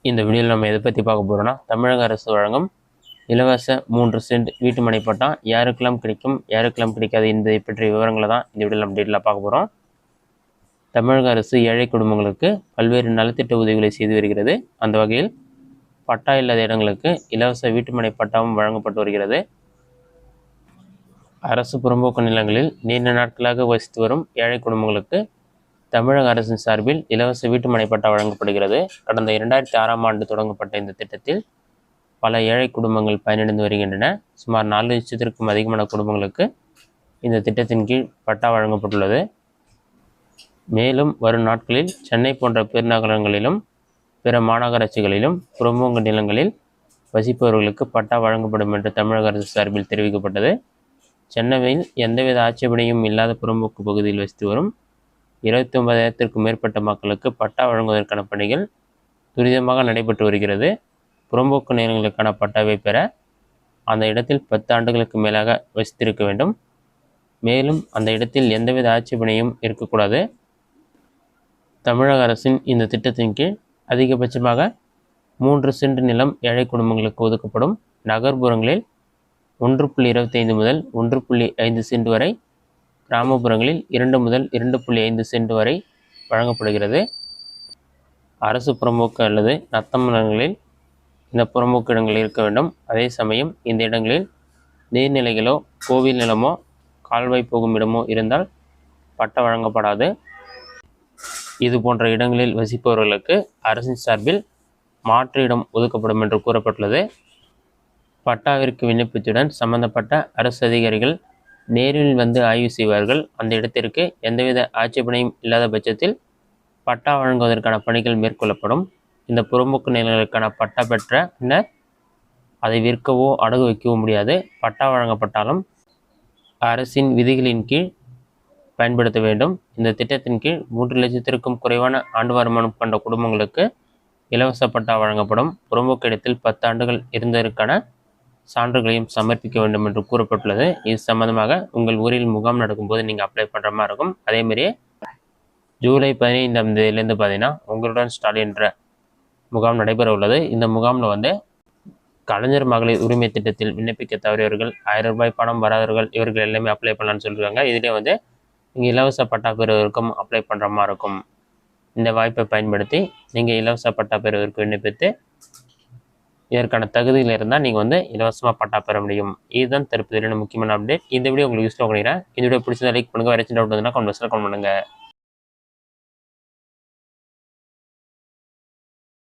இந்த வீடியோவில் நம்ம எதை பற்றி பார்க்க போகிறோம்னா, தமிழக அரசு வழங்கும் இலவச 3 சென்ட் வீட்டு மனை பட்டா யாருக்கெல்லாம் கிடைக்கும், யாருக்கெல்லாம் கிடைக்காது என்பதை பற்றிய விவரங்களை தான் இந்த வீடியோவில் நம்ம டீட்டெயிலாக பார்க்க போகிறோம். தமிழக அரசு ஏழை குடும்பங்களுக்கு பல்வேறு நலத்திட்ட உதவிகளை செய்து வருகிறது. அந்த வகையில் பட்டா இல்லாத இடங்களுக்கு இலவச வீட்டு மனை பட்டாவும் வழங்கப்பட்டு வருகிறது. அரசு புறம்போக்கு நிலங்களில் நீண்ட நாட்களாக வசித்து வரும் ஏழை குடும்பங்களுக்கு தமிழக அரசின் சார்பில் இலவச வீட்டுமனை பட்டா வழங்கப்படுகிறது. கடந்த 2006ஆம் ஆண்டு தொடங்கப்பட்ட இந்த திட்டத்தில் பல ஏழை குடும்பங்கள் பயனடைந்து வருகின்றன. சுமார் 4 லட்சத்திற்கும் அதிகமான குடும்பங்களுக்கு இந்த திட்டத்தின் கீழ் பட்டா வழங்கப்பட்டுள்ளது. மேலும் வரும் நாட்களில் சென்னை போன்ற பெருநகரங்களிலும் பிற மாநகராட்சிகளிலும் புறம்போக்கு நிலங்களில் வசிப்பவர்களுக்கு பட்டா வழங்கப்படும் என்று தமிழக அரசு சார்பில் தெரிவிக்கப்பட்டது. சென்னையில் எந்தவித ஆட்சேபனையும் இல்லாத புறம்போக்கு பகுதியில் வசித்து வரும் 29,000த்திற்கும் மேற்பட்ட மக்களுக்கு பட்டா வழங்குவதற்கான பணிகள் துரிதமாக நடைபெற்று வருகிறது. புறம்போக்கு நிலங்களுக்கான பட்டாவை பெற அந்த இடத்தில் 10 ஆண்டுகளுக்கு மேலாக வசித்திருக்க வேண்டும். மேலும் அந்த இடத்தில் எந்தவித ஆட்சேபனையும் இருக்கக்கூடாது. தமிழக அரசின் இந்த திட்டத்தின் கீழ் அதிகபட்சமாக 3 சென்ட் நிலம் ஏழை குடும்பங்களுக்கு ஒதுக்கப்படும். நகர்ப்புறங்களில் 1.25 முதல் 1.5 சென்ட் வரை, கிராமப்புறங்களில் 2 முதல் 2.5 சென்ட் வரை வழங்கப்படுகிறது. அரசு புறம்போக்கு அல்லது நத்தம் நிலங்களில் இந்த புறம்போக்கு இடங்கள் இருக்க வேண்டும். அதே சமயம் இந்த இடங்களில் நீர்நிலைகளோ கோவில் நிலமோ கால்வாய் போகும் இடமோ இருந்தால் பட்டா வழங்கப்படாது. இது போன்ற இடங்களில் வசிப்பவர்களுக்கு அரசின் சார்பில் மாற்று இடம் ஒதுக்கப்படும் என்று கூறப்பட்டுள்ளது. பட்டாவிற்கு விண்ணப்பித்துடன் சம்பந்தப்பட்ட அரசு அதிகாரிகள் நேரில் வந்து ஆய்வு செய்வார்கள். அந்த இடத்திற்கு எந்தவித ஆட்சேபனையும் இல்லாத பட்சத்தில் பட்டா வழங்குவதற்கான பணிகள் மேற்கொள்ளப்படும். இந்த புறம்போக்கு நிலங்களுக்கான பட்டா பெற்ற பின்னர் அதை விற்கவோ அடகு வைக்கவோ முடியாது. பட்டா வழங்கப்பட்டாலும் அரசின் விதிகளின் கீழ் பயன்படுத்த வேண்டும். இந்த திட்டத்தின் கீழ் 3 லட்சத்திற்கும் குறைவான ஆண்டு வருமானம் கொண்ட குடும்பங்களுக்கு இலவச பட்டா வழங்கப்படும். புறம்போக்கு இடத்தில் 10 ஆண்டுகள் இருந்ததற்கான சான்றுகளையும் சமர்ப்பிக்க வேண்டும் என்று கூறப்பட்டுள்ளது. இது சம்பந்தமாக உங்கள் ஊரில் முகாம் நடக்கும்போது நீங்கள் அப்ளை பண்ணுற மாதிரி இருக்கும். அதேமாதிரியே ஜூலை 15ஆம் தேதியிலேருந்து பார்த்தீங்கன்னா உங்களுடன் ஸ்டாலின் என்ற முகாம் நடைபெற உள்ளது. இந்த முகாமில் கலைஞர் மகளிர் உரிமை திட்டத்தில் விண்ணப்பிக்க தவறியவர்கள், 1000 ரூபாய் பணம் வராதவர்கள், இவர்கள் எல்லாமே அப்ளை பண்ணலான்னு சொல்லியிருக்காங்க. இதிலே நீங்கள் இலவச பட்டா பெறுவதற்கும் அப்ளை பண்ணுற மாதிரி இருக்கும். இந்த வாய்ப்பை பயன்படுத்தி நீங்கள் இலவச பட்டா பெறுவதற்கு விண்ணப்பித்து இதற்கான தகுதியில் இருந்தால் நீங்கள் இலவசமாக பட்டா பெற முடியும். இதுதான் தற்போதைய முக்கியமான அப்டேட். இந்த வீடியோ உங்களுக்கு யூஸ்ஃபுல்லாக பண்ணிக்கிறேன். இந்த வீடியோ பிடிச்சதை லைக் பண்ணுங்கள். வேறு சின்ன டவுட் இருந்தால் கமெண்ட் பாக்ஸில் கமெண்ட் பண்ணுங்கள்.